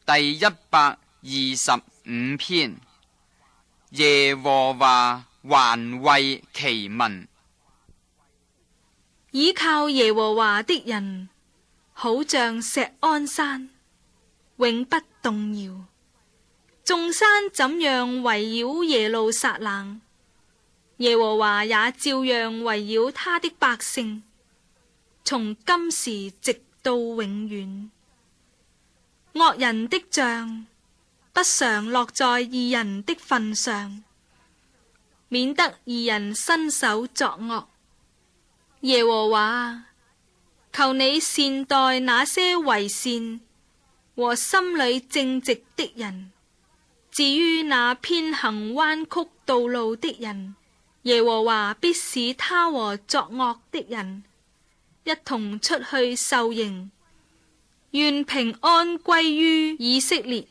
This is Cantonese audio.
第125篇，耶和華還為其民。倚靠耶和華的人，好像錫安山，永不動搖。眾山怎樣圍繞耶路撒冷，耶和華也照樣圍繞他的百姓，從今時直到永遠。惡人的杖不常落在義人的份上，免得義人伸手作惡。耶和華，求你善待那些為善和心裏正直的人。至於那偏行彎曲道路的人，耶和華必使他和作惡的人一同出去受刑。願平安歸於以色列。